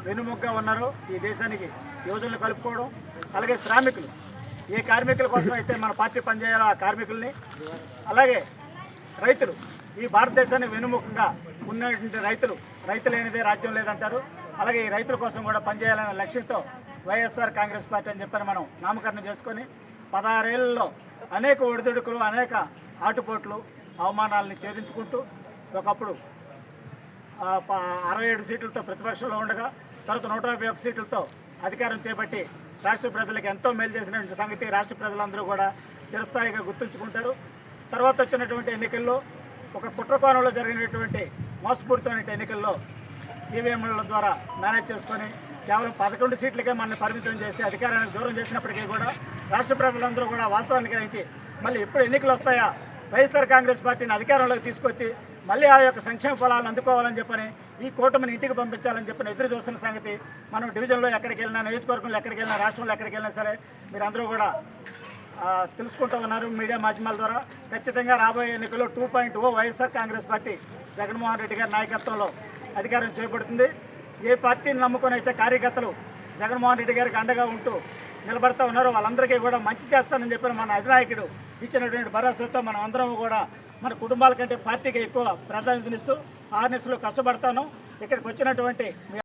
వెనుముగ్గా ఉన్నారో ఈ దేశానికి యువజనులు కలుపుకోవడం, అలాగే శ్రామికులు ఏ కార్మికుల కోసం అయితే మన పార్టీ పనిచేయాలో ఆ కార్మికుల్ని, అలాగే రైతులు ఈ భారతదేశానికి వెనుముఖంగా ఉన్నటువంటి రైతు లేనిదే రాజ్యం లేదంటారు. అలాగే ఈ రైతుల కోసం కూడా పనిచేయాలనే లక్ష్యంతో వైఎస్ఆర్ కాంగ్రెస్ పార్టీ అని చెప్పని మనం నామకరణం చేసుకొని 16 ఏళ్లలో అనేక ఒడిదుడుకులు, అనేక ఆటుపోట్లు, అవమానాలని ఛేదించుకుంటూ ఒకప్పుడు 67 సీట్లతో ప్రతిపక్షంలో ఉండగా తర్వాత 151 సీట్లతో అధికారం చేపట్టి రాష్ట్ర ప్రజలకు ఎంతో మేలు చేసినటువంటి సంగతి రాష్ట్ర ప్రజలందరూ కూడా చిరస్థాయిగా గుర్తుంచుకుంటారు. తర్వాత వచ్చినటువంటి ఎన్నికల్లో ఒక కుట్రకోణంలో జరిగినటువంటి మోసపూరితమైన ఎన్నికల్లో ఈవీఎంల ద్వారా మేనేజ్ చేసుకొని కేవలం 11 సీట్లకే మనల్ని పరిమితం చేసి అధికారానికి దూరం చేసినప్పటికీ కూడా రాష్ట్ర ప్రజలందరూ కూడా వాస్తవాన్ని గ్రహించి మళ్ళీ ఎప్పుడు ఎన్నికలు వస్తాయా వైఎస్ఆర్ కాంగ్రెస్ పార్టీని అధికారంలోకి తీసుకొచ్చి మళ్ళీ ఆ యొక్క సంక్షేమ ఫలాలను అందుకోవాలని చెప్పని ఈ కూటమిని ఇంటికి పంపించాలని చెప్పని ఎదురు చూస్తున్న సంగతి మనం డివిజన్లో ఎక్కడికి వెళ్ళినా, నియోజకవర్గంలో ఎక్కడికి వెళ్ళినా, రాష్ట్రంలో ఎక్కడికి వెళ్ళినా సరే మీరందరూ కూడా తెలుసుకుంటూ ఉన్నారు మీడియా మాధ్యమాల ద్వారా. ఖచ్చితంగా రాబోయే ఎన్నికల్లో 2.0 వైఎస్ఆర్ కాంగ్రెస్ పార్టీ జగన్మోహన్ రెడ్డి గారి నాయకత్వంలో అధికారం చేపడుతుంది. ఏ పార్టీని నమ్ముకొని అయితే కార్యకర్తలు జగన్మోహన్ రెడ్డి గారికి అండగా ఉంటూ నిలబడతా ఉన్నారో వాళ్ళందరికీ కూడా మంచి చేస్తానని చెప్పిన మన అధినాయకుడు ఇచ్చినటువంటి భరోసాతో మనం అందరం కూడా మన కుటుంబాల కంటే పార్టీకి ఎక్కువ ప్రాధాన్యతనిస్తూ ఆర్ఎస్లో కష్టపడతాను. ఇక్కడికి వచ్చినటువంటి